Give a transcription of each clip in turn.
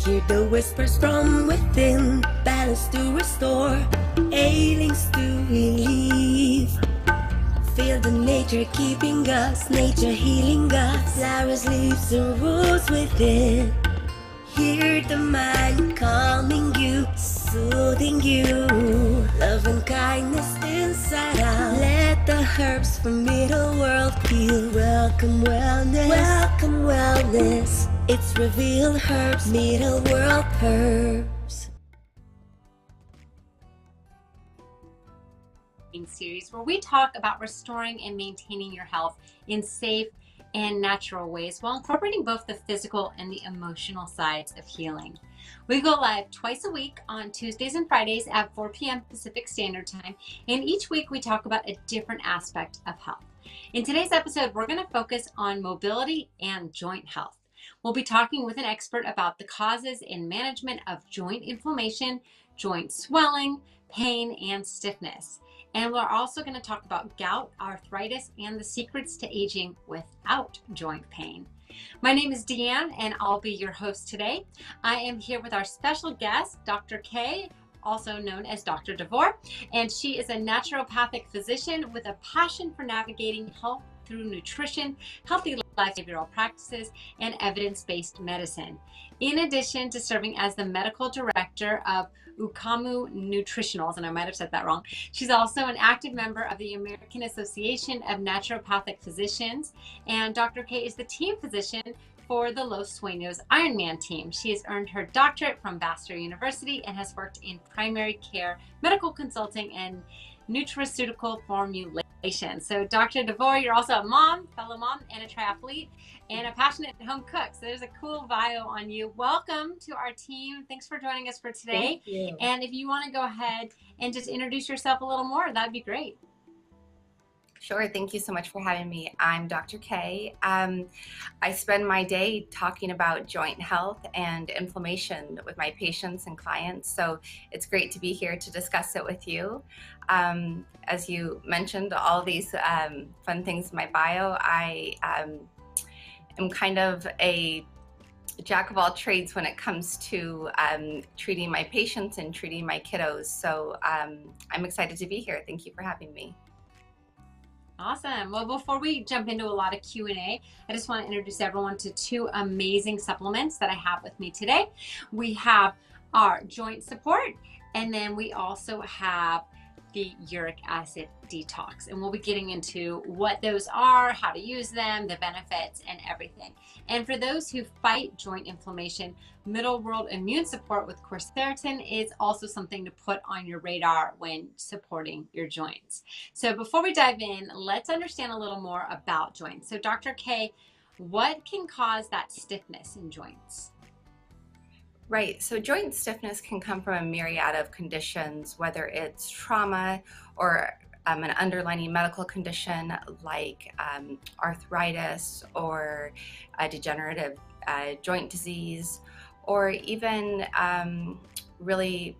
Hear the whispers from within, balance to restore, ailings to relieve. Feel the nature keeping us, nature healing us, flowers, leaves, and roots within. Hear the mind calming you, soothing you, love and kindness inside out. Let the herbs from middle world heal. Welcome wellness, welcome wellness. It's revealed herbs, middle world herbs. Series where we talk about restoring and maintaining your health in safe and natural ways while incorporating both the physical and the emotional sides of healing. We go live twice a week on Tuesdays and Fridays at 4 p.m. Pacific Standard Time, and each week we talk about a different aspect of health. In today's episode, we're going to focus on mobility and joint health. We'll be talking with an expert about the causes and management of joint inflammation, joint swelling, pain, and stiffness. And we're also going to talk about gout, arthritis, and the secrets to aging without joint pain. My name is Deanne, and I'll be your host today. I am here with our special guest, Dr. K, also known as Dr. DeVore, and she is a naturopathic physician with a passion for navigating health through nutrition, healthy behavioral practices, and evidence-based medicine. In addition to serving as the medical director of Ukamu Nutritionals, and I might have said that wrong, she's also an active member of the American Association of Naturopathic Physicians, and Dr. K is the team physician for the Los Sueños Ironman team. She has earned her doctorate from Bastyr University and has worked in primary care, medical consulting, and nutraceutical formulation. So Dr. DeVore, you're also a mom, fellow mom, and a triathlete, and a passionate home cook. So there's a cool bio on you. Welcome to our team. Thanks for joining us for today. Thank you. And if you want to go ahead and just introduce yourself a little more, that'd be great. Sure. Thank you so much for having me. I'm Dr. K. I spend my day talking about joint health and inflammation with my patients and clients. So it's great to be here to discuss it with you. As you mentioned, all these fun things in my bio, I am kind of a jack of all trades when it comes to treating my patients and treating my kiddos. So I'm excited to be here. Thank you for having me. Awesome. Well, before we jump into a lot of Q&A, I just want to introduce everyone to two amazing supplements that I have with me today. We have our joint support, and then we also have the uric acid detox, and we'll be getting into what those are, how to use them, the benefits, and everything. And for those who fight joint inflammation, middle world immune support with quercetin is also something to put on your radar when supporting your joints. So before we dive in, let's understand a little more about joints. So Dr. K, what can cause that stiffness in joints? Right. So joint stiffness can come from a myriad of conditions, whether it's trauma or an underlying medical condition like arthritis or a degenerative joint disease, or even really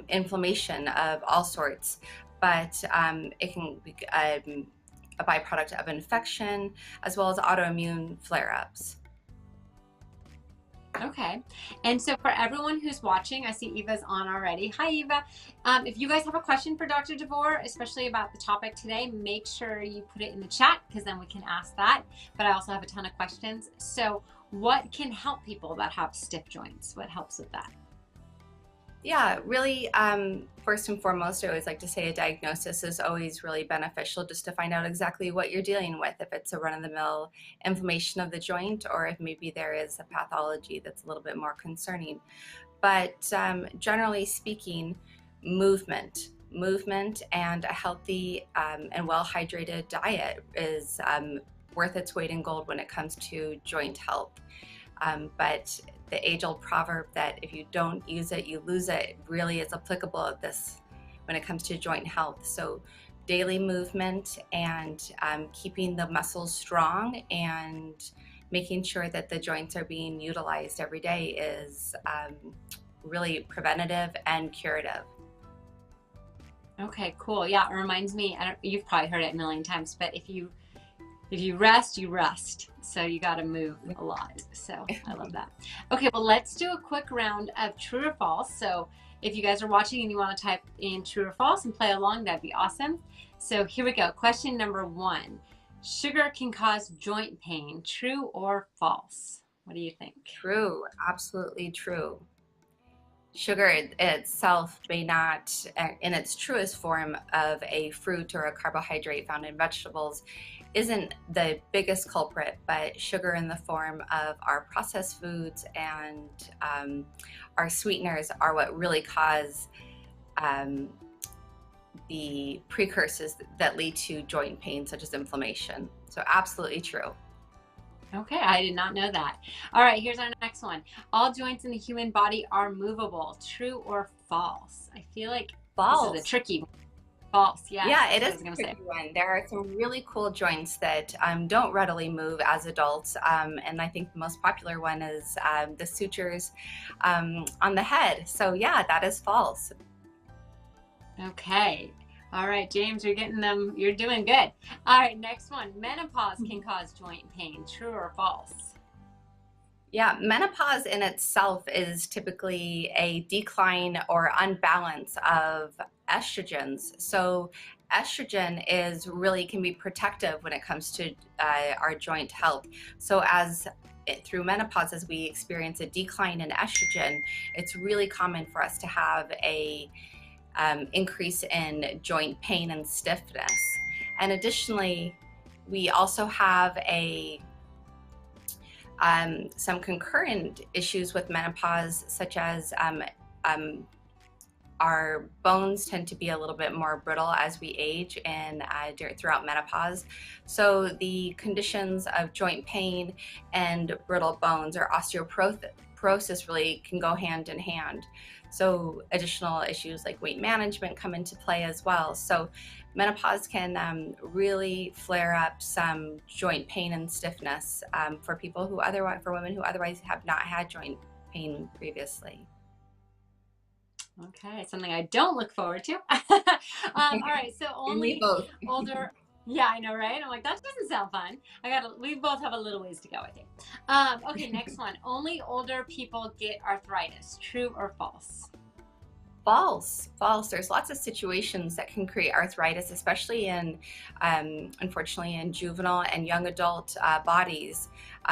inflammation of all sorts. But it can be a byproduct of infection as well as autoimmune flare-ups. Okay. And so for everyone who's watching, I see Eva's on already. Hi, Eva. If you guys have a question for Dr. DeVore, especially about the topic today, make sure you put it in the chat because then we can ask that. But I also have a ton of questions. So what can help people that have stiff joints? What helps with that? Yeah, really, first and foremost, I always like to say a diagnosis is always really beneficial just to find out exactly what you're dealing with, if it's a run-of-the-mill inflammation of the joint or if maybe there is a pathology that's a little bit more concerning. But generally speaking, movement and a healthy and well-hydrated diet is worth its weight in gold when it comes to joint health. But the age-old proverb that if you don't use it, you lose it really is applicable at this when it comes to joint health. So daily movement and keeping the muscles strong and making sure that the joints are being utilized every day is really preventative and curative. Okay, cool. Yeah, it reminds me, you've probably heard it a million times, but if you If you rest, you rust. So you got to move a lot. So I love that. Okay, well, let's do a quick round of true or false. So if you guys are watching and you want to type in true or false and play along, that'd be awesome. So here we go. Question number 1. Sugar can cause joint pain. True or false? What do you think? True, absolutely true. Sugar itself may not, in its truest form of a fruit or a carbohydrate found in vegetables, isn't the biggest culprit, but sugar in the form of our processed foods and our sweeteners are what really cause the precursors that lead to joint pain, such as inflammation. So absolutely true. Okay, I did not know that. All right, here's our next one. All joints in the human body are movable. True or false? I feel like False. this is a tricky one. False, yeah. Yeah, it that's is what I a was gonna tricky one. There are some really cool joints that don't readily move as adults, and I think the most popular one is the sutures on the head. So yeah, that is false. say. Okay. All right, James, you're getting them. You're doing good. All right, next one. Menopause can cause joint pain. True or false? Yeah, menopause in itself is typically a decline or unbalance of estrogens. So estrogen is really can be protective when it comes to our joint health. So through menopause, as we experience a decline in estrogen, it's really common for us to have a increase in joint pain and stiffness. And additionally, we also have some concurrent issues with menopause, such as our bones tend to be a little bit more brittle as we age and throughout menopause. So the conditions of joint pain and brittle bones or osteoporosis really can go hand in hand. So additional issues like weight management come into play as well. So menopause can really flare up some joint pain and stiffness for women who otherwise have not had joint pain previously. Okay, something I don't look forward to. All right, so only both. older. Yeah, I know, right? I'm like, that doesn't sound fun. We both have a little ways to go, I think. Okay, next one. Only older people get arthritis. True or false? False. There's lots of situations that can create arthritis, especially unfortunately, in juvenile and young adult bodies,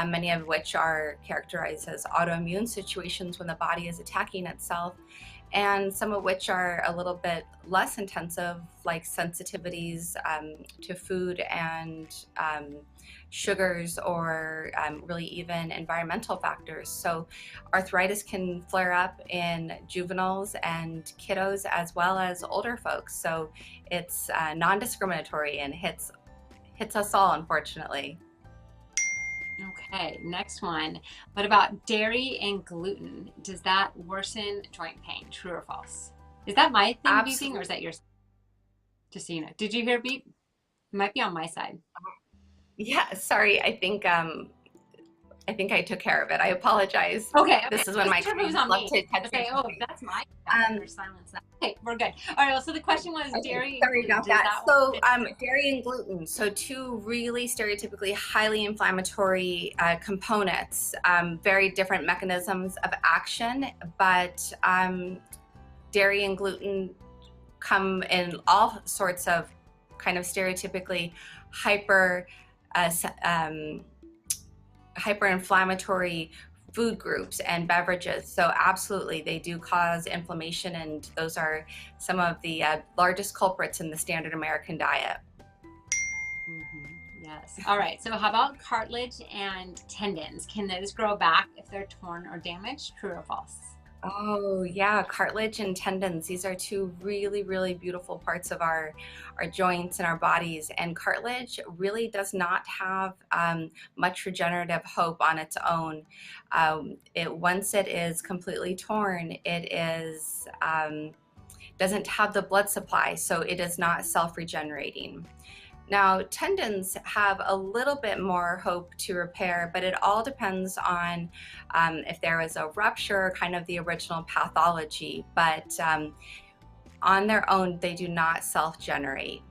many of which are characterized as autoimmune situations when the body is attacking itself, and some of which are a little bit less intensive, like sensitivities to food and sugars, or really even environmental factors. So arthritis can flare up in juveniles and kiddos as well as older folks. So it's non-discriminatory and hits us all, unfortunately. Okay, next one. What about dairy and gluten? Does that worsen joint pain? True or false? Is that my thing beeping, or is that yours? Just so you know. Did you hear beep? It might be on my side. Yeah, sorry. I think I took care of it. I apologize. Okay. This is when my clients love to touch say, oh, that's my silence that. Okay, we're good. All right. Well, so the question was dairy. Sorry about that. So dairy and gluten. So two really stereotypically highly inflammatory components. Very different mechanisms of action, but dairy and gluten come in all sorts of kind of stereotypically hyper-inflammatory food groups and beverages. So absolutely, they do cause inflammation, and those are some of the largest culprits in the standard American diet. Mm-hmm. Yes. All right. So how about cartilage and tendons? Can those grow back if they're torn or damaged? True or false? Oh yeah, cartilage and tendons. These are two really, really beautiful parts of our joints and our bodies. And cartilage really does not have much regenerative hope on its own. Once it is completely torn, it is doesn't have the blood supply, so it is not self-regenerating. Now, tendons have a little bit more hope to repair, but it all depends on if there was a rupture, kind of the original pathology. But on their own, they do not self-generate.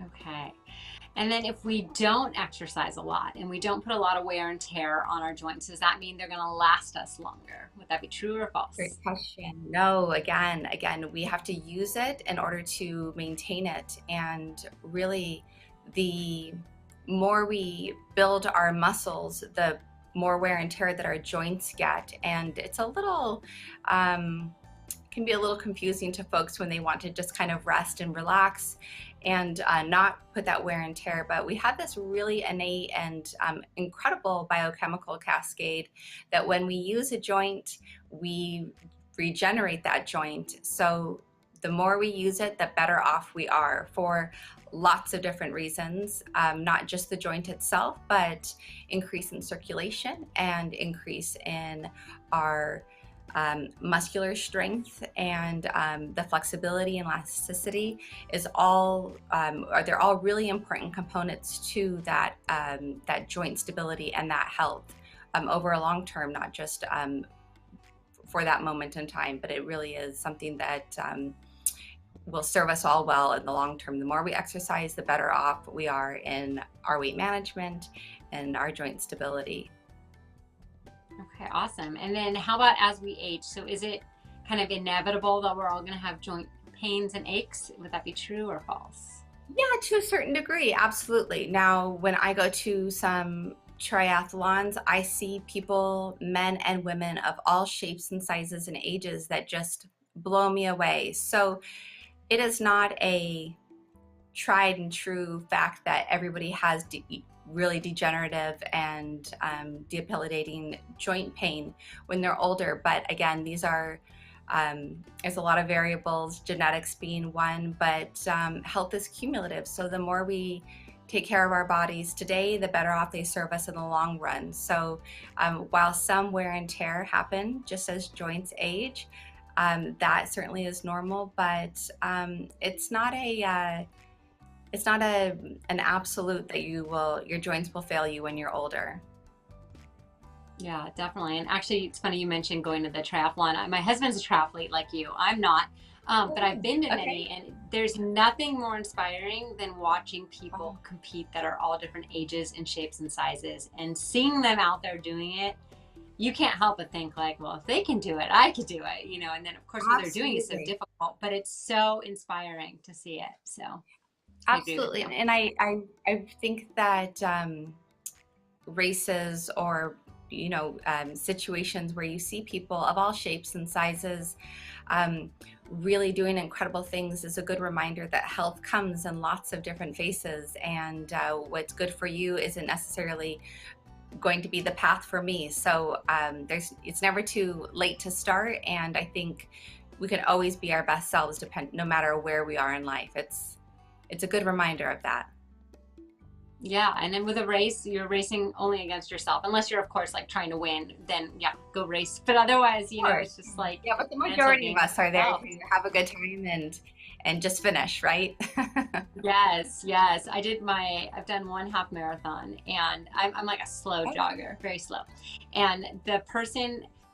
Okay. And then if we don't exercise a lot and we don't put a lot of wear and tear on our joints, does that mean they're going to last us longer? Would that be true or false? Great question. No, again, we have to use it in order to maintain it. And really, the more we build our muscles, the more wear and tear that our joints get. And it's a little, can be a little confusing to folks when they want to just kind of rest and relax and not put that wear and tear. But we have this really innate and incredible biochemical cascade that when we use a joint, we regenerate that joint. So the more we use it, the better off we are for lots of different reasons, not just the joint itself, but increase in circulation and increase in our muscular strength, and the flexibility and elasticity is all, they're all really important components to that, that joint stability and that health over a long term, not just for that moment in time, but it really is something that will serve us all well in the long term. The more we exercise, the better off we are in our weight management and our joint stability. Okay, awesome. And then how about as we age? So is it kind of inevitable that we're all going to have joint pains and aches? Would that be true or false? Yeah, to a certain degree, absolutely. Now, when I go to some triathlons, I see people, men and women of all shapes and sizes and ages, that just blow me away. So it is not a tried and true fact that everybody has really degenerative and debilitating joint pain when they're older. But again, these are, there's a lot of variables, genetics being one, but health is cumulative. So the more we take care of our bodies today, the better off they serve us in the long run. So while some wear and tear happen just as joints age, that certainly is normal, but it's not an absolute that your joints will fail you when you're older. Yeah, definitely. And actually, it's funny you mentioned going to the triathlon. My husband's a triathlete like you. I'm not, but I've been to many, and there's nothing more inspiring than watching people compete that are all different ages and shapes and sizes, and seeing them out there doing it. You can't help but think like, well, if they can do it, I could do it, you know. And then of course, what they're doing is so difficult, but it's so inspiring to see it. So. Absolutely. And I think that races or, you know, situations where you see people of all shapes and sizes really doing incredible things is a good reminder that health comes in lots of different faces, and what's good for you isn't necessarily going to be the path for me. So it's never too late to start, and I think we can always be our best selves no matter where we are in life. It's a good reminder of that. Yeah, and then with a race, you're racing only against yourself, unless you're, of course, like trying to win. Then yeah, go race. But otherwise, you know, it's just like, yeah. But the majority of us are there to have a good time and just finish, right? Yes. I've done 1/2 marathon, and I'm like a slow jogger, very slow. And there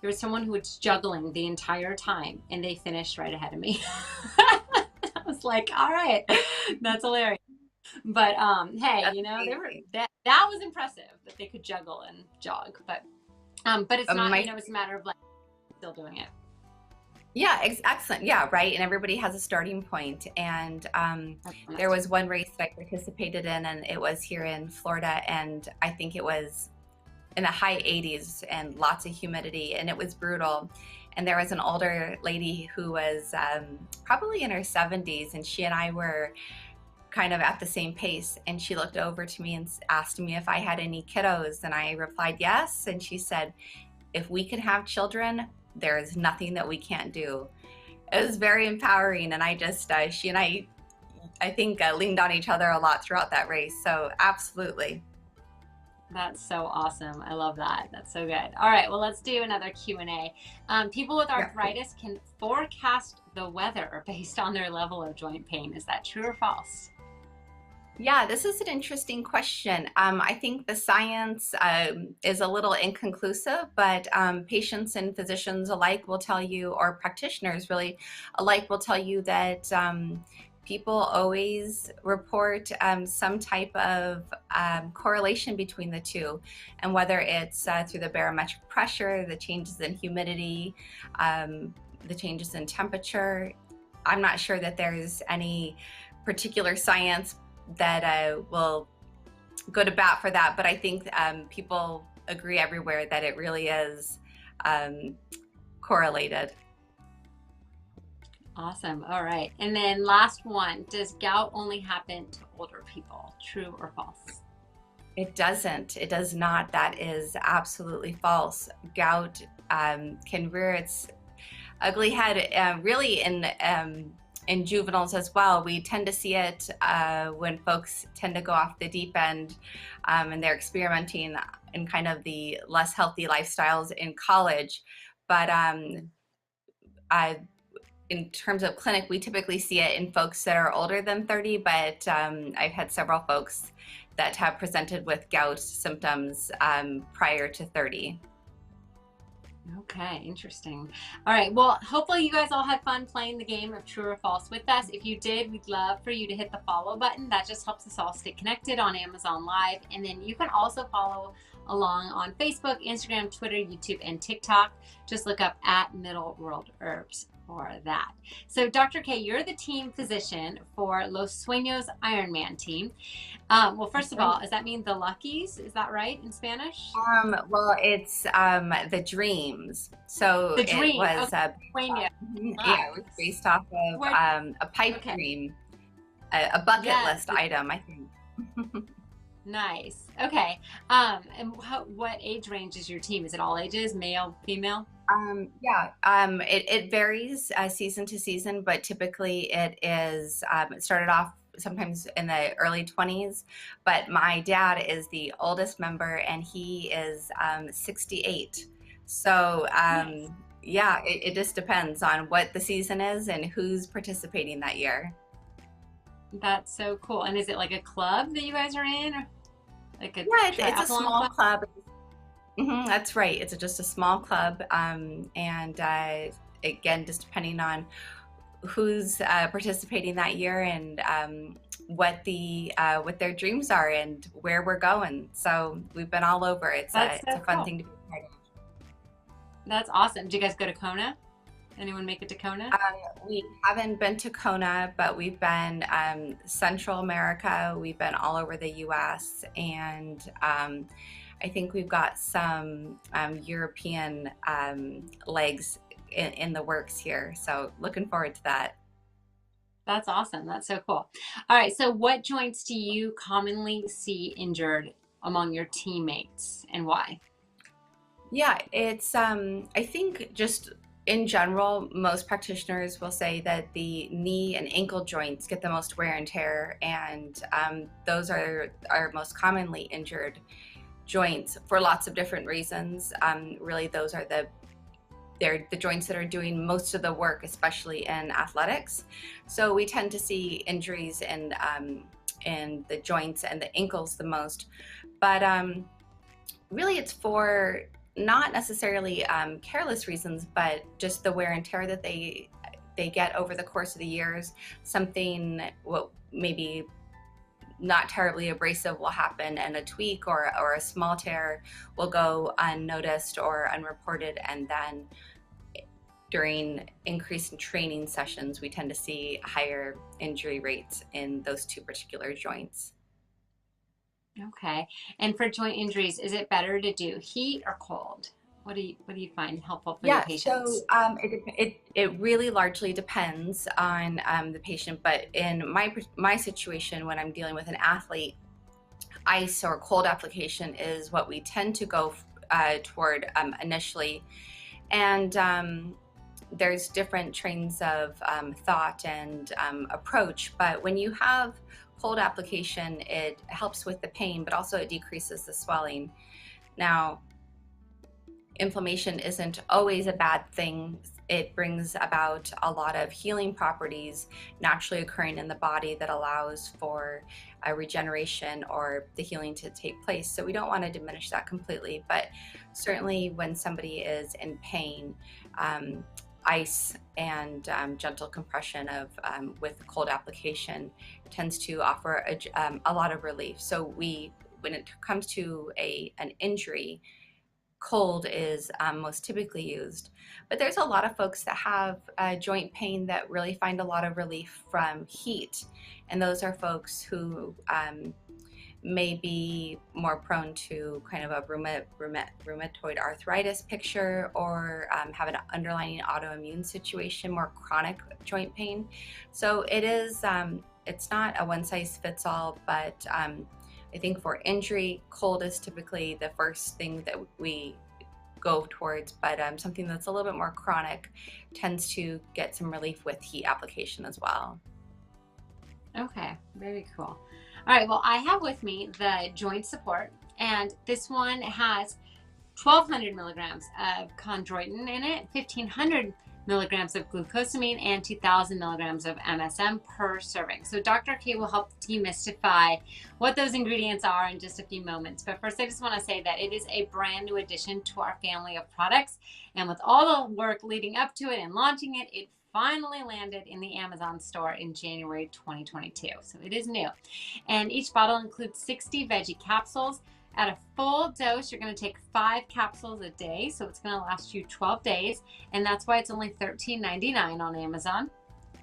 was someone who was juggling the entire time, and they finished right ahead of me. I was like, all right, that's hilarious. But hey, you know, that was impressive that they could juggle and jog. But it's not, you know, it's a matter of like still doing it. Yeah, excellent. Yeah, right. And everybody has a starting point. And there was one race that I participated in, and it was here in Florida, and I think it was in the high 80s and lots of humidity, and it was brutal. And there was an older lady who was probably in her 70s, and she and I were kind of at the same pace. And she looked over to me and asked me if I had any kiddos, and I replied yes. And she said, if we can have children, there is nothing that we can't do. It was very empowering, and I just, she and I think leaned on each other a lot throughout that race. So absolutely. That's so awesome. I love that. That's so good. All right, well, let's do another Q&A. People with arthritis can forecast the weather based on their level of joint pain. Is that true or false? Yeah, this is an interesting question. I think the science is a little inconclusive, but patients and physicians alike will tell you, or practitioners really alike will tell you that people always report some type of correlation between the two, and whether it's through the barometric pressure, the changes in humidity, the changes in temperature. I'm not sure that there's any particular science that will go to bat for that, but I think people agree everywhere that it really is correlated. Awesome. All right. And then last one, does gout only happen to older people? True or false? It doesn't. It does not. That is absolutely false. Gout can rear its ugly head really in juveniles as well. We tend to see it when folks tend to go off the deep end and they're experimenting in kind of the less healthy lifestyles in college. But in terms of clinic, we typically see it in folks that are older than 30, but I've had several folks that have presented with gout symptoms prior to 30. Okay, interesting. All right, well, hopefully you guys all had fun playing the game of true or false with us. If you did, we'd love for you to hit the follow button. That just helps us all stay connected on Amazon Live. And then you can also follow along on Facebook, Instagram, Twitter, YouTube, and TikTok. Just look up at Middle World Herbs for that. So Dr. K, you're the team physician for Los Sueños Ironman team. Well, first of all, does that mean the Luckies? Is that right in Spanish? Well, it's the Dreams. So The Dream. it was Sueño. yeah, it was based off of a pipe dream, a bucket list item, I think. Nice. Okay. And what age range is your team? Is it all ages, male, female? It varies season to season, but typically it is, it started off sometimes in the early 20s, but my dad is the oldest member and he is 68. So Nice. yeah, it just depends on what the season is and who's participating that year. That's so cool. And is it like a club that you guys are in? Or like a It's a triathlon small club. That's right. It's just a small club, and again, just depending on who's participating that year and what their dreams are and where we're going. So we've been all over. It's a fun thing to be part of. That's awesome. Did you guys go to Kona? Anyone make it to Kona? We haven't been to Kona, but we've been Central America. We've been all over the U.S. and I think we've got some European legs in the works here. So looking forward to that. That's awesome. That's so cool. All right. So what joints do you commonly see injured among your teammates and why? Yeah, it's I think just in general, most practitioners will say that the knee and ankle joints get the most wear and tear, and those are most commonly injured joints for lots of different reasons. Really, those are they're the joints that are doing most of the work, especially in athletics. So we tend to see injuries in the joints and the ankles the most. But really, it's for not necessarily careless reasons, but just the wear and tear that they get over the course of the years. Something what maybe not terribly abrasive will happen, and a tweak or a small tear will go unnoticed or unreported, and then during increase in training sessions, we tend to see higher injury rates in those two particular joints. Okay. And for joint injuries, is it better to do heat or cold? What do you find helpful for your patients? So it really largely depends on the patient, but in my situation, when I'm dealing with an athlete, ice or cold application is what we tend to go toward initially. And there's different trains of thought and approach, but when you have cold application, it helps with the pain, but also it decreases the swelling. Now, inflammation isn't always a bad thing. It brings about a lot of healing properties naturally occurring in the body that allows for a regeneration or the healing to take place. So we don't want to diminish that completely, but certainly when somebody is in pain, ice and gentle compression of with cold application tends to offer a lot of relief. So when it comes to an injury, cold is most typically used. But there's a lot of folks that have joint pain that really find a lot of relief from heat. And those are folks who may be more prone to kind of a rheumatoid arthritis picture, or have an underlying autoimmune situation, more chronic joint pain. So it is, it's not a one size fits all, but I think for injury, cold is typically the first thing that we go towards, but something that's a little bit more chronic tends to get some relief with heat application as well. Okay, very cool. All right, well, I have with me the joint support, and this one has 1,200 milligrams of chondroitin in it, 1,500 milligrams of glucosamine, and 2,000 milligrams of MSM per serving. So Dr. K will help demystify what those ingredients are in just a few moments. But first, I just want to say that it is a brand new addition to our family of products. And with all the work leading up to it and launching it, it finally landed in the Amazon store in January 2022. So it is new. And each bottle includes 60 veggie capsules. At a full dose, you're going to take 5 capsules a day, so it's going to last you 12 days, and that's why it's only $13.99 on Amazon.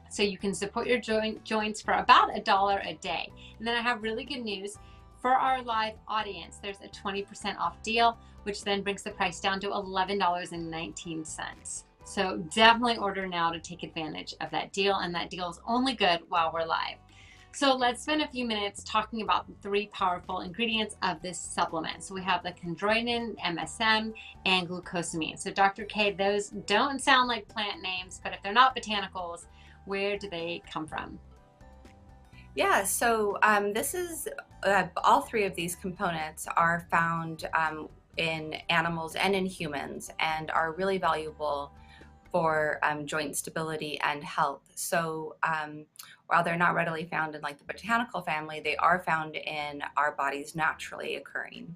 So you can support your joints for about $1 a day. And then I have really good news. For our live audience, there's a 20% off deal, which then brings the price down to $11.19. So definitely order now to take advantage of that deal, and that deal is only good while we're live. So let's spend a few minutes talking about the 3 powerful ingredients of this supplement. So we have the chondroitin, MSM, and glucosamine. So Dr. K, those don't sound like plant names, but if they're not botanicals, where do they come from? Yeah, so this is, all 3 of these components are found in animals and in humans, and are really valuable for joint stability and health. So while they're not readily found in like the botanical family, they are found in our bodies naturally occurring.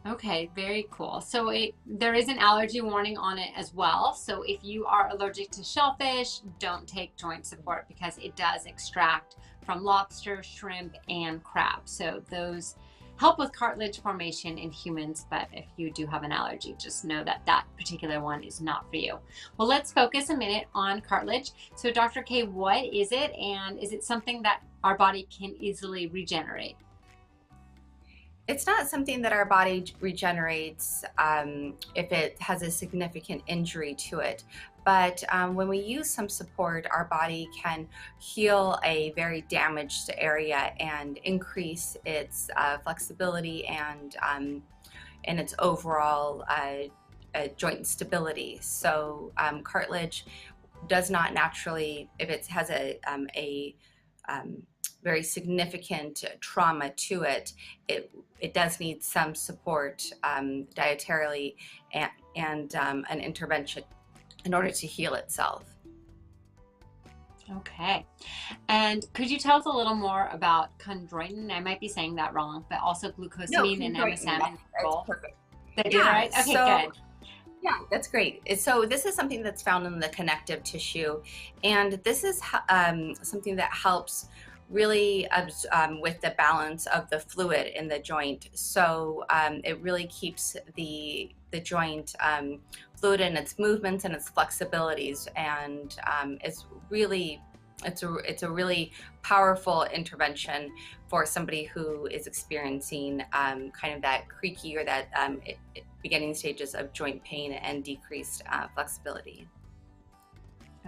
Okay, very cool. So there is an allergy warning on it as well. So if you are allergic to shellfish, don't take joint support, because it does extract from lobster, shrimp, and crab. So those help with cartilage formation in humans, but if you do have an allergy, just know that that particular one is not for you. Well, let's focus a minute on cartilage. So Dr. K, what is it, and is it something that our body can easily regenerate? It's not something that our body regenerates if it has a significant injury to it. But when we use some support, our body can heal a very damaged area and increase its flexibility and its overall joint stability. So cartilage does not naturally, if it has a very significant trauma to it, it does need some support dietarily and an intervention in order to heal itself. Okay. And could you tell us a little more about chondroitin? I might be saying that wrong, but also glucosamine and MSM and Movable. Perfect. Did I do it right? Okay, good. Yeah, that's great. So this is something that's found in the connective tissue, and this is something that helps really with the balance of the fluid in the joint. So it really keeps the joint fluid in its movements and its flexibilities, and it's a really powerful intervention for somebody who is experiencing kind of that creaky or that beginning stages of joint pain and decreased flexibility.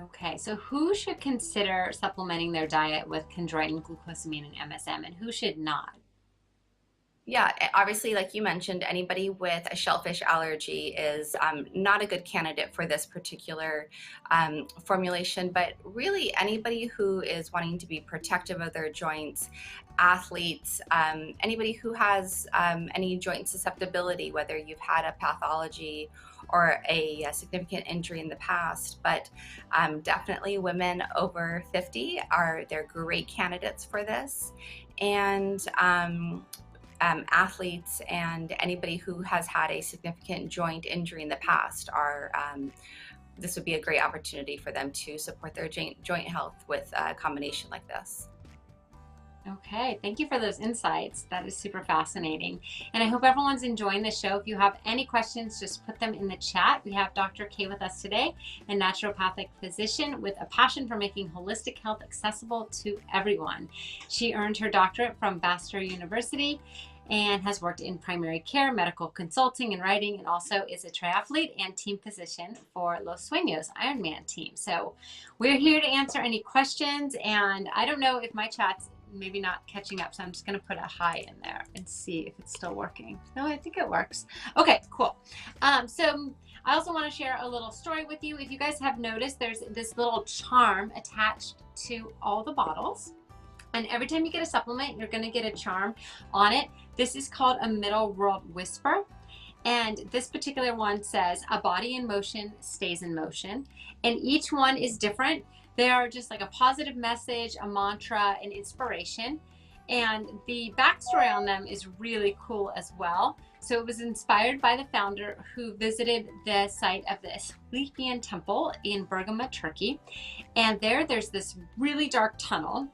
Okay, so who should consider supplementing their diet with chondroitin, glucosamine, and MSM, and who should not? Yeah, obviously, like you mentioned, anybody with a shellfish allergy is not a good candidate for this particular formulation, but really anybody who is wanting to be protective of their joints, athletes, anybody who has any joint susceptibility, whether you've had a pathology or a significant injury in the past, but definitely women over 50 they're great candidates for this. And athletes and anybody who has had a significant joint injury in the past are this would be a great opportunity for them to support their joint health with a combination like this. Okay, thank you for those insights. That is super fascinating. And I hope everyone's enjoying the show. If you have any questions, just put them in the chat. We have Dr. K with us today, a naturopathic physician with a passion for making holistic health accessible to everyone. She earned her doctorate from Bastyr University and has worked in primary care, medical consulting, and writing, and also is a triathlete and team physician for Los Sueños Ironman team. So we're here to answer any questions, and I don't know if my chat's maybe not catching up, so I'm just going to put a hi in there and see if it's still working. No, I think it works. Okay, cool. So I also want to share a little story with you. If you guys have noticed, there's this little charm attached to all the bottles. And every time you get a supplement, you're going to get a charm on it. This is called a Middle World Whisper. And this particular one says, a body in motion stays in motion. And each one is different. They are just like a positive message, a mantra, an inspiration. And the backstory on them is really cool as well. So it was inspired by the founder who visited the site of the Asclepian Temple in Bergamo, Turkey. And there's this really dark tunnel.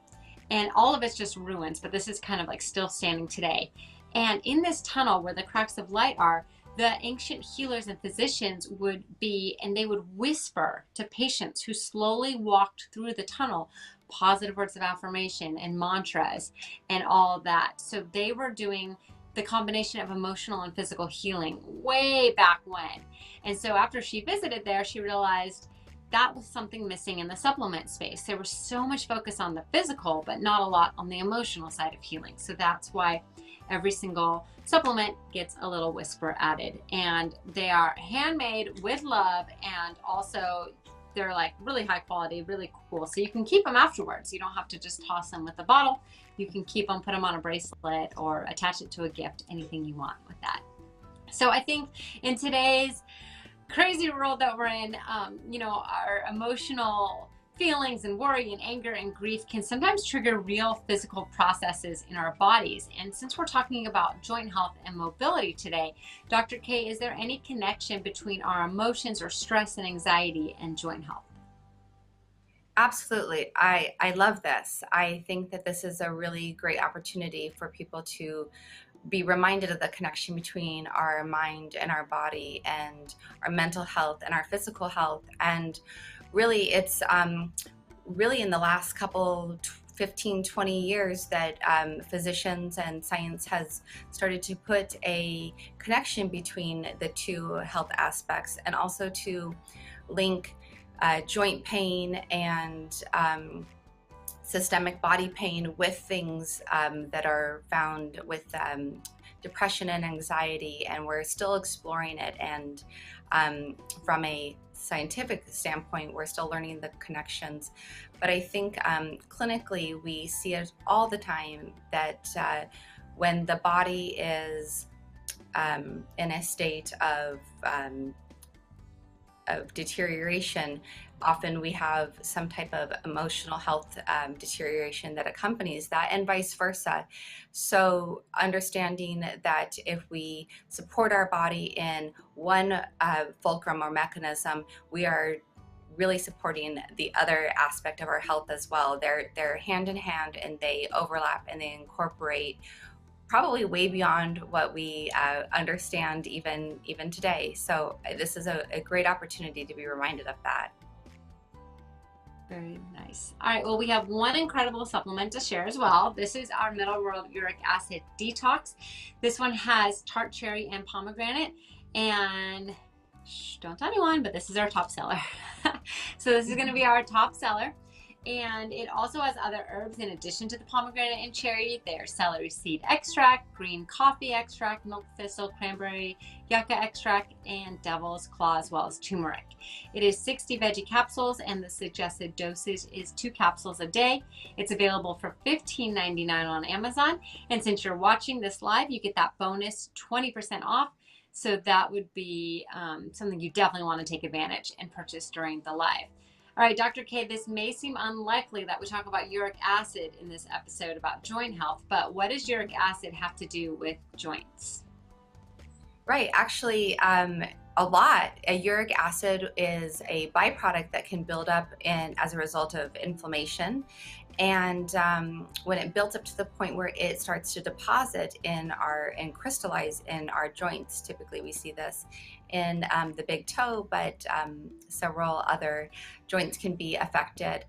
And all of it's just ruins, but this is kind of like still standing today. And in this tunnel where the cracks of light are, the ancient healers and physicians would be, and they would whisper to patients who slowly walked through the tunnel positive words of affirmation and mantras and all that. So they were doing the combination of emotional and physical healing way back when. And so after she visited there, she realized that was something missing in the supplement space. There was so much focus on the physical, but not a lot on the emotional side of healing. So that's why every single supplement gets a little whisper added. And they are handmade with love, and also they're like really high quality, really cool. So you can keep them afterwards. You don't have to just toss them with the bottle. You can keep them, put them on a bracelet, or attach it to a gift, anything you want with that. So I think in today's crazy world that we're in, our emotional feelings and worry and anger and grief can sometimes trigger real physical processes in our bodies. And since we're talking about joint health and mobility today, Dr. K, is there any connection between our emotions or stress and anxiety and joint health? Absolutely. I love this. I think that this is a really great opportunity for people to be reminded of the connection between our mind and our body and our mental health and our physical health. And really, it's really in the last couple 15, 20 years that physicians and science has started to put a connection between the two health aspects, and also to link joint pain and systemic body pain with things that are found with depression and anxiety. And we're still exploring it. And from a scientific standpoint, we're still learning the connections. But I think clinically, we see it all the time that when the body is in a state of deterioration, often we have some type of emotional health deterioration that accompanies that, and vice versa. So understanding that if we support our body in one fulcrum or mechanism, we are really supporting the other aspect of our health as well. They're hand in hand, and they overlap, and they incorporate probably way beyond what we understand even today. So this is a great opportunity to be reminded of that. Very nice. All right, well, we have one incredible supplement to share as well. This is our Middle World Uric Acid Detox. This one has tart cherry and pomegranate, and don't tell anyone, but this is our top seller. So this is going to be our top seller. And it also has other herbs in addition to the pomegranate and cherry. There's celery seed extract, green coffee extract, milk thistle, cranberry, yucca extract, and devil's claw, as well as turmeric. It is 60 veggie capsules, and the suggested dosage is 2 capsules a day. It's available for $15.99 on Amazon. And since you're watching this live, you get that bonus 20% off. So that would be something you definitely want to take advantage and purchase during the live. All right, Dr. K, this may seem unlikely that we talk about uric acid in this episode about joint health, but what does uric acid have to do with joints? Right, actually, a lot. Uric acid is a byproduct that can build up as a result of inflammation. And when it builds up to the point where it starts to deposit and crystallize in our joints, typically we see this in the big toe, but several other joints can be affected.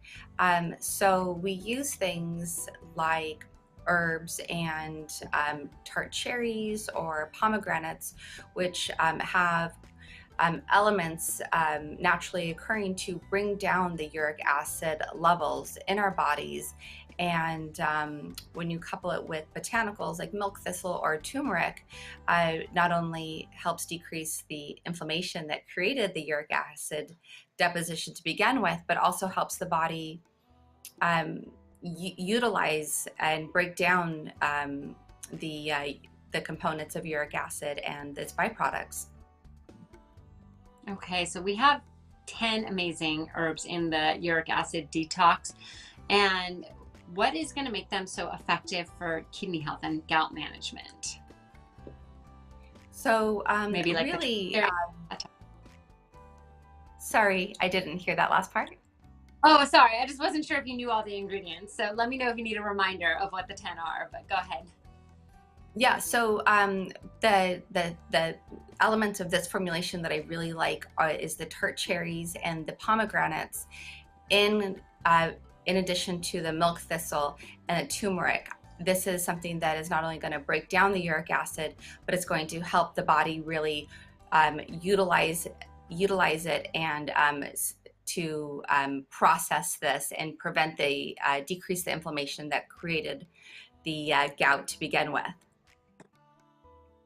So we use things like herbs and tart cherries or pomegranates, which have elements naturally occurring to bring down the uric acid levels in our bodies. And when you couple it with botanicals like milk thistle or turmeric, not only helps decrease the inflammation that created the uric acid deposition to begin with, but also helps the body utilize and break down the components of uric acid and its byproducts. Okay, so we have 10 amazing herbs in the uric acid detox. And what is going to make them so effective for kidney health and gout management? So maybe like really, sorry, I didn't hear that last part. Oh, sorry. I just wasn't sure if you knew all the ingredients. So let me know if you need a reminder of what the 10 are, but go ahead. Yeah, so the elements of this formulation that I really like is the tart cherries and the pomegranates, in addition to the milk thistle and the turmeric. This is something that is not only going to break down the uric acid, but it's going to help the body really utilize it and to process this and prevent decrease the inflammation that created the gout to begin with.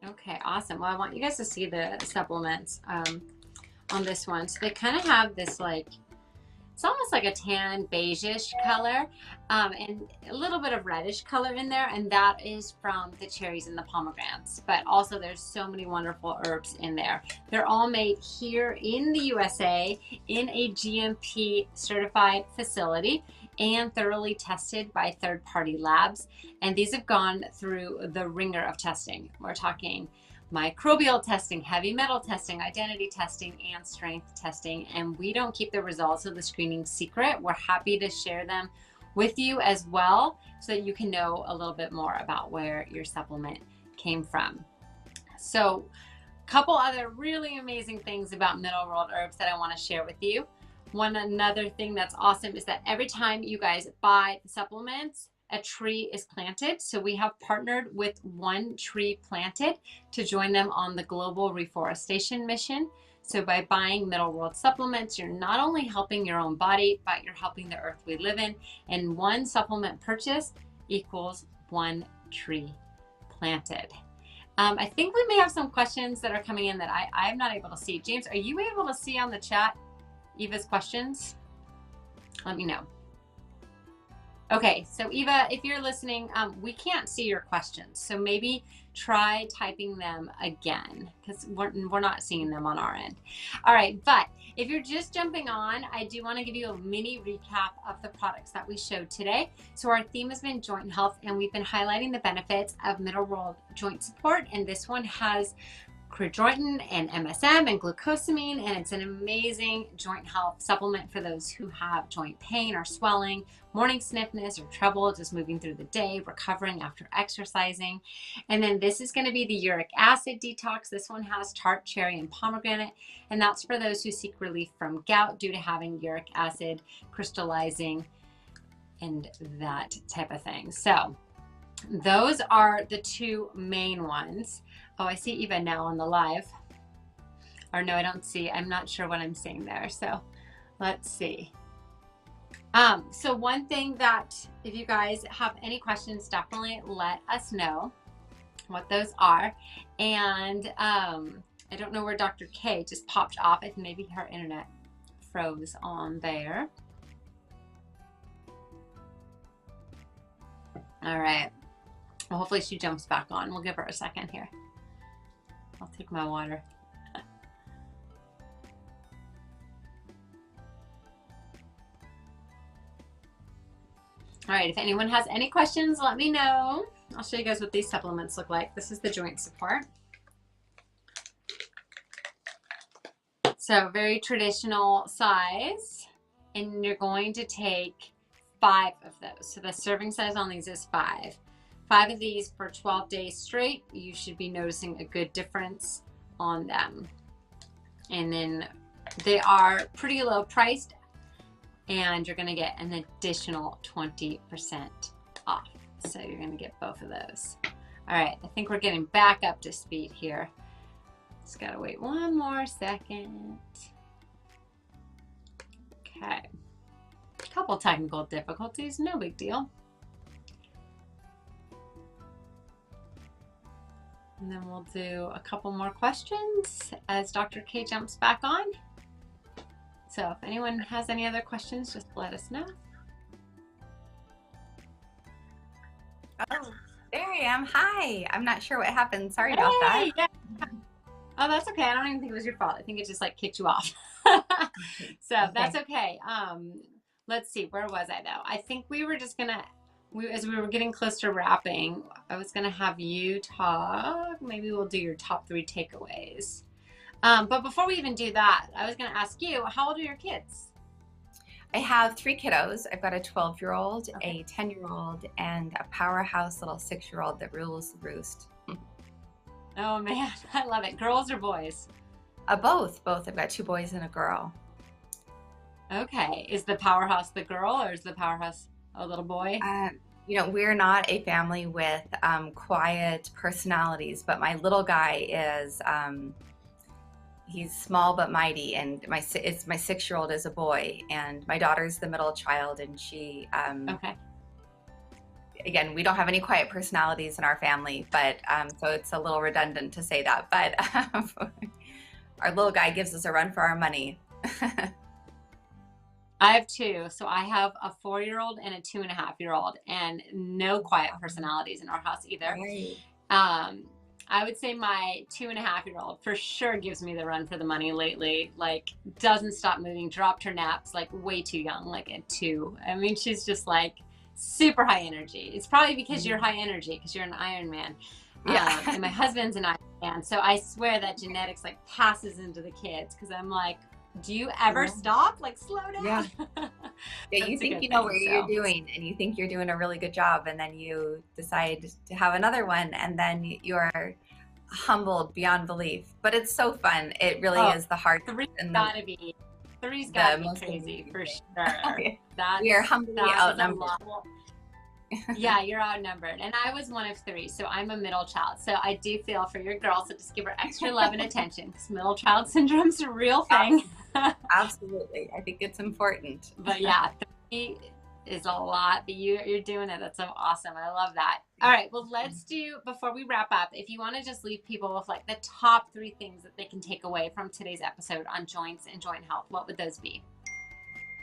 Okay, awesome. Well, I want you guys to see the supplements on this one. So they kind of have this it's almost like a tan beigeish color and a little bit of reddish color in there. And that is from the cherries and the pomegranates. But also there's so many wonderful herbs in there. They're all made here in the USA in a GMP certified facility and thoroughly tested by third-party labs. And these have gone through the ringer of testing. We're talking microbial testing, heavy metal testing, identity testing, and strength testing. And we don't keep the results of the screening secret. We're happy to share them with you as well so that you can know a little bit more about where your supplement came from. So a couple other really amazing things about Middle World Herbs that I want to share with you. Another thing that's awesome is that every time you guys buy supplements, a tree is planted. So we have partnered with One Tree Planted to join them on the global reforestation mission. So by buying Middle World supplements, you're not only helping your own body, but you're helping the earth we live in. And one supplement purchase equals one tree planted. I think we may have some questions that are coming in that I'm not able to see. James, are you able to see on the chat Eva's questions? Let me know. Okay, so Eva, if you're listening, we can't see your questions. So maybe try typing them again because we're not seeing them on our end. All right, but if you're just jumping on, I do want to give you a mini recap of the products that we showed today. So our theme has been joint health, and we've been highlighting the benefits of Middle World joint support. And this one has Chondroitin and MSM and Glucosamine, and it's an amazing joint health supplement for those who have joint pain or swelling, morning stiffness, or trouble just moving through the day, recovering after exercising. And then this is going to be the uric acid detox. This one has tart cherry and pomegranate, and that's for those who seek relief from gout due to having uric acid crystallizing and that type of thing. So those are the two main ones. Oh, I see Eva now on the live. Or no, I don't see. I'm not sure what I'm seeing there. So let's see. So one thing that if you guys have any questions, definitely let us know what those are. And I don't know where Dr. K just popped off. I think maybe her internet froze on there. All right. Well, hopefully she jumps back on. We'll give her a second here. I'll take my water. All right, if anyone has any questions, let me know. I'll show you guys what these supplements look like. This is the joint support. So very traditional size, and you're going to take 5 of those. So the serving size on these is 5. 5 of these for 12 days straight. You should be noticing a good difference on them. And then they are pretty low priced, and you're going to get an additional 20% off. So you're going to get both of those. All right, I think we're getting back up to speed here. Just got to wait one more second. Okay. A couple technical difficulties, no big deal. And then we'll do a couple more questions as Dr. K jumps back on. So if anyone has any other questions, just let us know. Oh, there I am. Hi. I'm not sure what happened. Sorry about that. Yeah. Oh, that's okay. I don't even think it was your fault. I think it just like kicked you off. So that's okay. Let's see. Where was I though? I think we were just gonna, as we were getting close to wrapping, I was gonna have you talk. Maybe we'll do your top 3 takeaways. But before we even do that, I was gonna ask you, how old are your kids? I have 3 kiddos. I've got a 12-year-old, a 10-year-old, and a powerhouse little 6-year-old that rules the roost. Oh man, I love it. Girls or boys? Both. I've got 2 boys and a girl. Okay. Is the powerhouse the girl, or is the powerhouse a little boy? You know, we're not a family with quiet personalities, but my little guy is, he's small but mighty, and my 6-year-old is a boy, and my daughter's the middle child, and she, Okay. Again, we don't have any quiet personalities in our family, but so it's a little redundant to say that, but our little guy gives us a run for our money. I have 2. So I have a 4-year-old and a 2.5-year-old, and no quiet personalities in our house either. Right. I would say my 2.5-year-old for sure gives me the run for the money lately. Like, doesn't stop moving, dropped her naps like way too young, like at 2. I mean, she's just like super high energy. It's probably because you're high energy, because you're an Iron Man. Yeah. And my husband's an Iron Man. So I swear that genetics like passes into the kids, because I'm like, do you ever stop? Like, slow down. Yeah. Yeah, you think you know what you're doing, and you think you're doing a really good job, and then you decide to have another one, and then you're humbled beyond belief. But it's so fun. It really is the heart. Three's gotta be crazy for sure. We are humbly outnumbered. Yeah, you're outnumbered. And I was one of 3, so I'm a middle child. So I do feel for your girl, so just give her extra love and attention, because middle child syndrome's a real thing. Absolutely. I think it's important. But yeah, 3 is a lot, but you're doing it. That's so awesome. I love that. All right, well, let's do, before we wrap up, if you want to just leave people with like the top 3 things that they can take away from today's episode on joints and joint health, what would those be?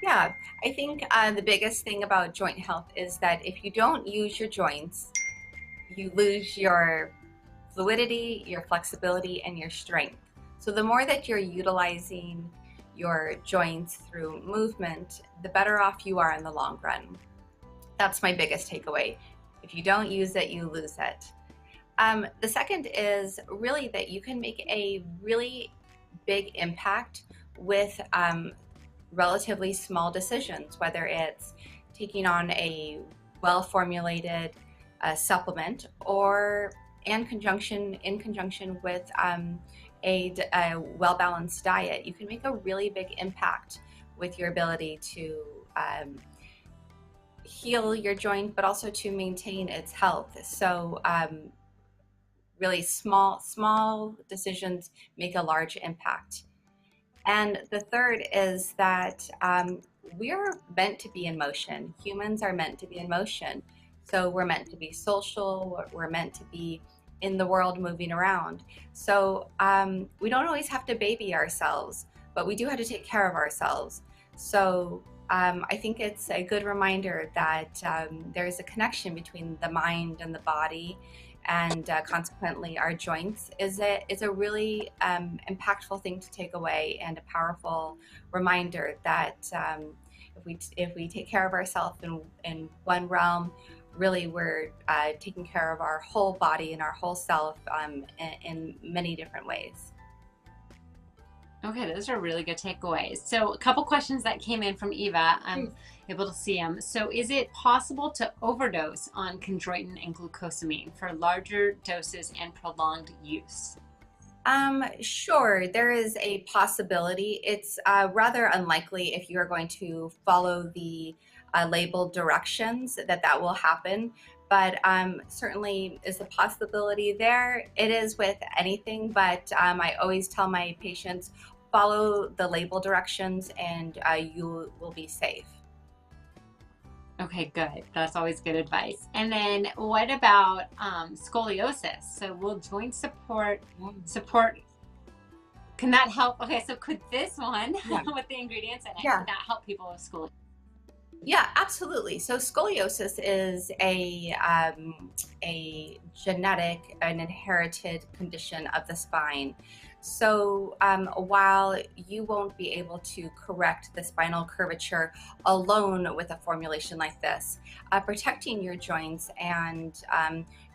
Yeah, I think the biggest thing about joint health is that if you don't use your joints, you lose your fluidity, your flexibility, and your strength. So the more that you're utilizing your joints through movement, the better off you are in the long run. That's my biggest takeaway. If you don't use it, you lose it. The second is really that you can make a really big impact with relatively small decisions, whether it's taking on a well-formulated supplement, or in conjunction with a well-balanced diet. You can make a really big impact with your ability to heal your joint, but also to maintain its health. So really small decisions make a large impact. And the third is that we're meant to be in motion. Humans are meant to be in motion. So we're meant to be social, we're meant to be in the world moving around. So we don't always have to baby ourselves, but we do have to take care of ourselves. So I think it's a good reminder that there's a connection between the mind and the body, and consequently our joints is a really impactful thing to take away, and a powerful reminder that if we take care of ourselves in one realm, really we're taking care of our whole body and our whole self in many different ways. Okay, those are really good takeaways. So a couple questions that came in from Eva. I'm able to see them. So is it possible to overdose on chondroitin and glucosamine for larger doses and prolonged use? Sure, there is a possibility. It's rather unlikely if you are going to follow the labeled directions that will happen. But certainly is a possibility there. It is with anything, but I always tell my patients, follow the label directions and you will be safe. Okay, good. That's always good advice. And then what about scoliosis? So will joint support, can that help? Okay, so could this one with the ingredients in it, could that help people with scoliosis? Yeah, absolutely. So scoliosis is a genetic and inherited condition of the spine. So while you won't be able to correct the spinal curvature alone with a formulation like this, protecting your joints and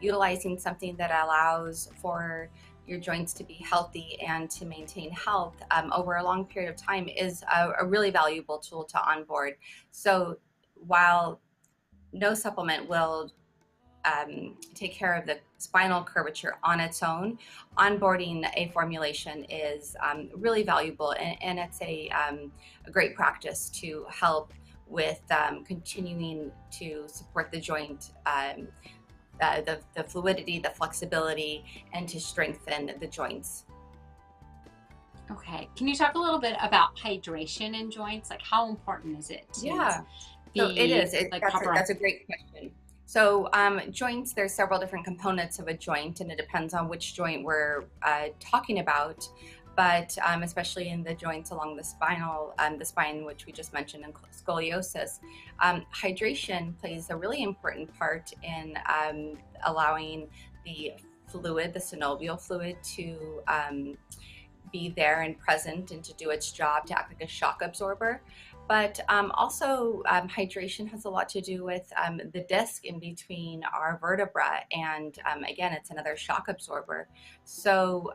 utilizing something that allows for your joints to be healthy and to maintain health over a long period of time is a really valuable tool to onboard. So while no supplement will take care of the spinal curvature on its own, onboarding a formulation is really valuable, and it's a great practice to help with continuing to support the joint, the fluidity, the flexibility, and to strengthen the joints. Okay, can you talk a little bit about hydration in joints? Like, how important is it to so it is. like That's a great question. So joints, there's several different components of a joint, and it depends on which joint we're talking about. But especially in the joints along the spine, which we just mentioned in scoliosis, hydration plays a really important part in allowing the fluid, the synovial fluid, to be there and present and to do its job to act like a shock absorber. But also hydration has a lot to do with the disc in between our vertebra, and again, it's another shock absorber. So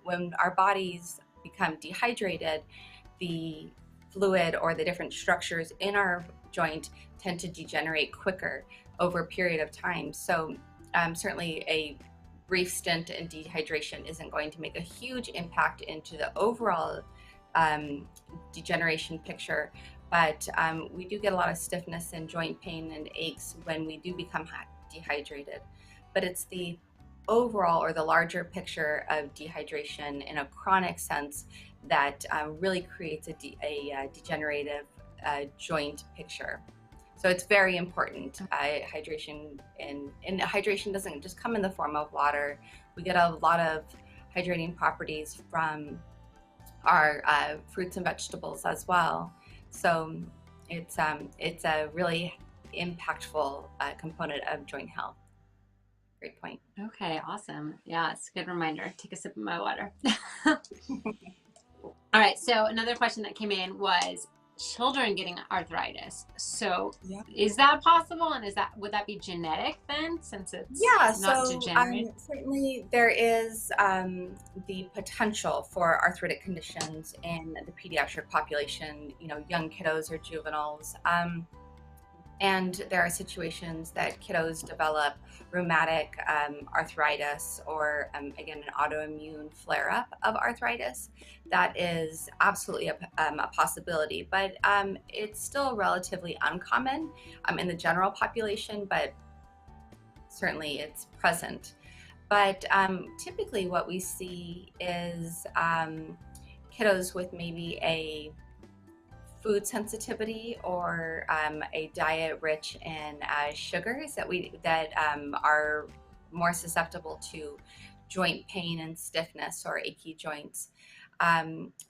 when our bodies become dehydrated, the fluid or the different structures in our joint tend to degenerate quicker over a period of time. So certainly a brief stint in dehydration isn't going to make a huge impact into the overall degeneration picture, but we do get a lot of stiffness and joint pain and aches when we do become dehydrated. But it's the overall or the larger picture of dehydration in a chronic sense that really creates a degenerative joint picture. So it's very important. Hydration, and hydration doesn't just come in the form of water. We get a lot of hydrating properties from our fruits and vegetables as well. So it's a really impactful component of joint health. Great point. Okay, awesome. Yeah, it's a good reminder. Take a sip of my water. All right, so another question that came in was children getting arthritis. So is that possible, and would that be genetic then, since it's not degenerate? Certainly there is the potential for arthritic conditions in the pediatric population, young kiddos or juveniles. And there are situations that kiddos develop rheumatic arthritis or, again, an autoimmune flare-up of arthritis. That is absolutely a possibility, but it's still relatively uncommon in the general population, but certainly it's present. But typically what we see is kiddos with maybe a food sensitivity or a diet rich in sugars that are more susceptible to joint pain and stiffness or achy joints.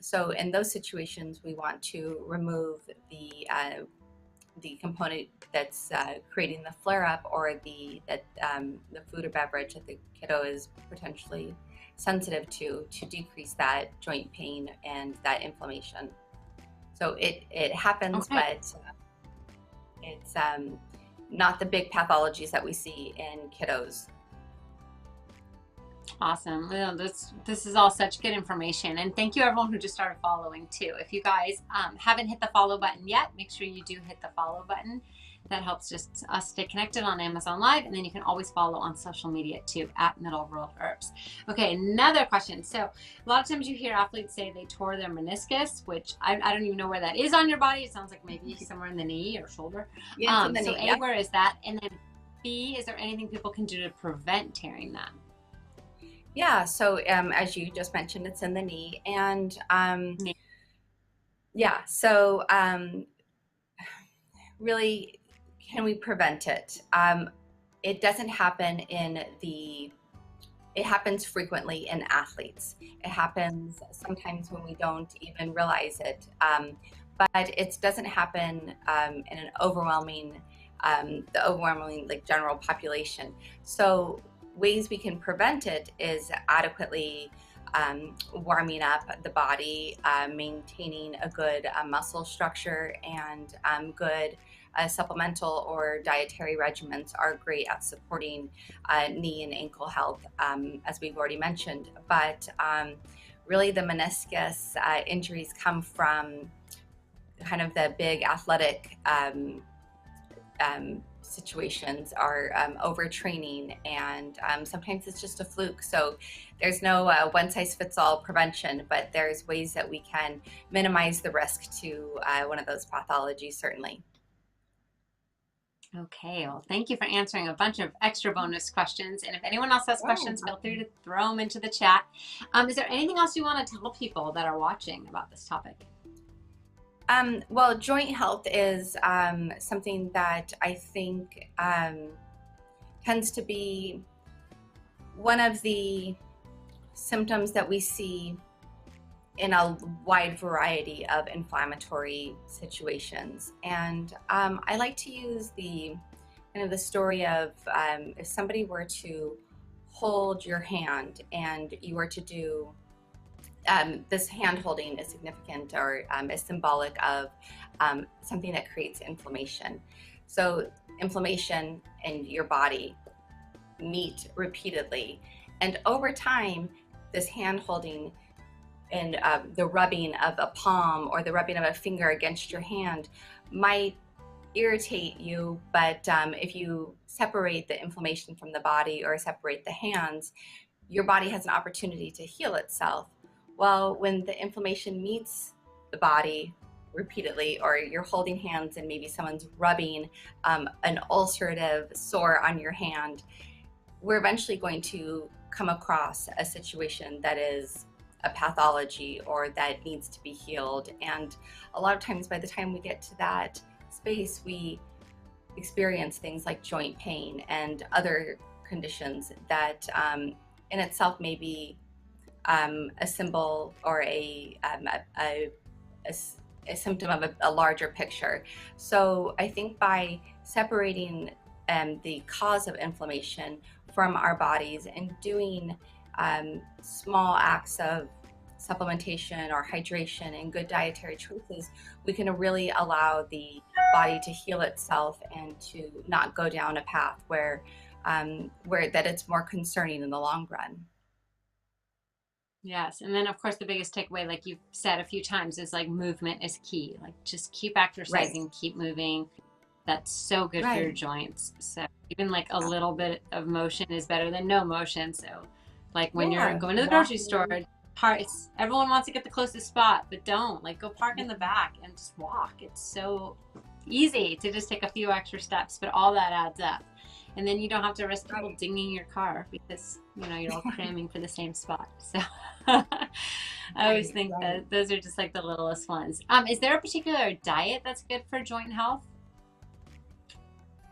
So in those situations, we want to remove the component that's creating the flare-up, or the food or beverage that the kiddo is potentially sensitive to decrease that joint pain and that inflammation. So it happens, Okay. but it's not the big pathologies that we see in kiddos. Awesome. Well, this is all such good information, and thank you everyone who just started following too. If you guys haven't hit the follow button yet, make sure you do hit the follow button. That helps just us stay connected on Amazon Live, and then you can always follow on social media too at Middle World Herbs. Okay, another question. So a lot of times you hear athletes say they tore their meniscus, which I don't even know where that is on your body. It sounds like maybe somewhere in the knee or shoulder. Yeah, it's in the So knee, A, yeah. where is that? And then B, is there anything people can do to prevent tearing that? Yeah, so as you just mentioned, it's in the knee, and Knee. yeah, so really, can we prevent it? It doesn't happen it happens frequently in athletes. It happens sometimes when we don't even realize it, but it doesn't happen in an overwhelming, the overwhelming like general population. So ways we can prevent it is adequately warming up the body, maintaining a good muscle structure, and good supplemental or dietary regimens are great at supporting knee and ankle health, as we've already mentioned. But really, the meniscus injuries come from kind of the big athletic situations, are overtraining, and sometimes it's just a fluke. So there's no one-size-fits-all prevention, but there's ways that we can minimize the risk to one of those pathologies, certainly. Okay, well, thank you for answering a bunch of extra bonus questions. And if anyone else has questions, feel free to throw them into the chat. Is there anything else you want to tell people that are watching about this topic? Well, joint health is something that I think tends to be one of the symptoms that we see in a wide variety of inflammatory situations. And I like to use the story of if somebody were to hold your hand and you were to do this hand holding is significant, or is symbolic of something that creates inflammation. So inflammation in your body meet repeatedly, and over time, this hand holding and the rubbing of a palm or the rubbing of a finger against your hand might irritate you, but if you separate the inflammation from the body or separate the hands, your body has an opportunity to heal itself. Well, when the inflammation meets the body repeatedly, or you're holding hands and maybe someone's rubbing an ulcerative sore on your hand, we're eventually going to come across a situation that is a pathology or that needs to be healed. And a lot of times by the time we get to that space, we experience things like joint pain and other conditions that in itself may be a symbol or a symptom of a larger picture. So I think by separating the cause of inflammation from our bodies and doing small acts of supplementation or hydration and good dietary choices, we can really allow the body to heal itself and to not go down a path where that it's more concerning in the long run. Yes. And then of course the biggest takeaway, like you've said a few times, is like movement is key. Like just keep exercising, keep moving. That's so good for your joints. So even like a little bit of motion is better than no motion. So like when you're going to the grocery store, everyone wants to get the closest spot, but don't, like, go park in the back and just walk. It's so easy to just take a few extra steps, but all that adds up. And then you don't have to risk people dinging your car because, you know, you're all cramming for the same spot. So I always think that those are just like the littlest ones. Is there a particular diet that's good for joint health?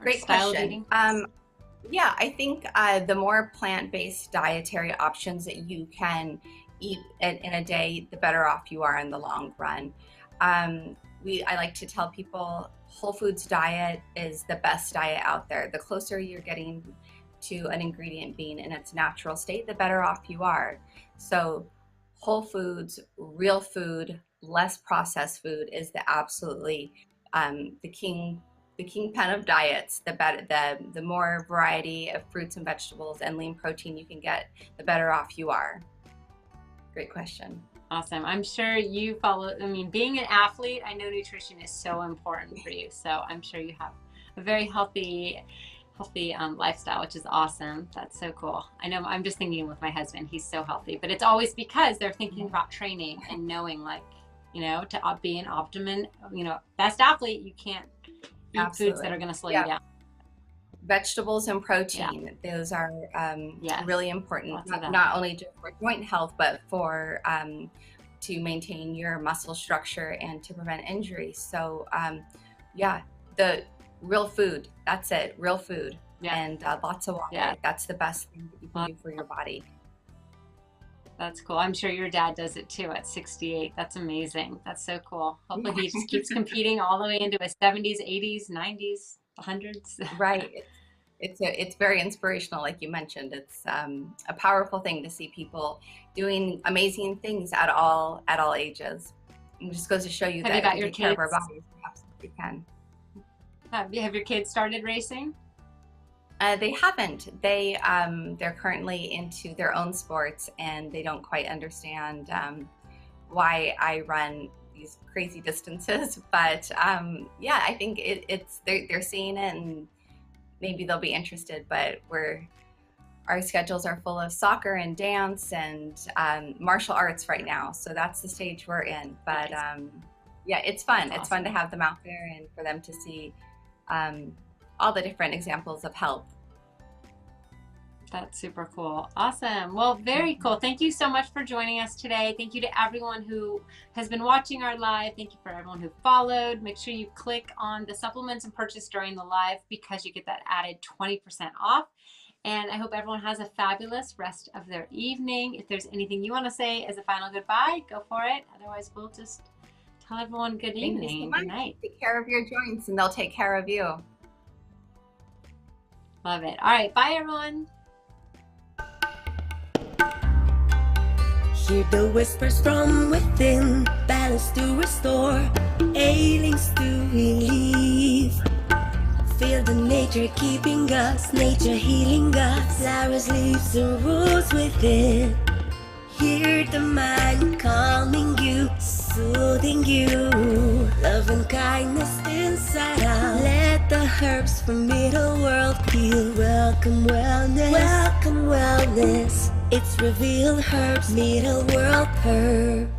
Great question. Yeah, I think the more plant-based dietary options that you can eat in a day, the better off you are in the long run. I like to tell people whole foods diet is the best diet out there. The closer you're getting to an ingredient being in its natural state, the better off you are. So whole foods, real food, less processed food is the absolutely the kingpin of diets. The better, the more variety of fruits and vegetables and lean protein you can get, the better off you are. Great question. Awesome. I'm sure you follow, I mean, being an athlete, I know nutrition is so important for you. So I'm sure you have a very healthy lifestyle, which is awesome. That's so cool. I know I'm just thinking with my husband, he's so healthy, but it's always because they're thinking about training and knowing, like, you know, to be an optimum, you know, best athlete, you can't eat foods that are going to slow you down. Vegetables and protein, those are really important, not only just for joint health, but for to maintain your muscle structure and to prevent injury. So the real food, that's it, real food, and lots of water. That's the best thing that you can do for your body. That's cool. I'm sure your dad does it too at 68. That's amazing. That's so cool. Hopefully he just keeps competing all the way into his 70s, 80s, 90s, 100s. Right. It's very inspirational, like you mentioned. It's a powerful thing to see people doing amazing things at all ages. It just goes to show you that if we take care of our bodies, we absolutely can. Have your kids started racing? They haven't. They're currently into their own sports, and they don't quite understand why I run these crazy distances. But I think they're seeing it, and maybe they'll be interested. But our schedules are full of soccer and dance and martial arts right now, so that's the stage we're in. But it's fun. That's awesome. It's fun to have them out there and for them to see all the different examples of health. That's super cool. Awesome. Well, very cool. Thank you so much for joining us today. Thank you to everyone who has been watching our live. Thank you for everyone who followed. Make sure you click on the supplements and purchase during the live because you get that added 20% off. And I hope everyone has a fabulous rest of their evening. If there's anything you want to say as a final goodbye, go for it. Otherwise, we'll just tell everyone good evening and good night. Take care of your joints and they'll take care of you. Love it. All right. Bye, everyone. Hear the whispers from within, balance to restore, ailings to relieve. Feel the nature keeping us, nature healing us, flowers, leaves, and roots within. Hear the mind calming you, soothing you, love and kindness inside out. Let the herbs from middle world heal. Welcome wellness, welcome wellness. It's revealed herbs, middle world herb.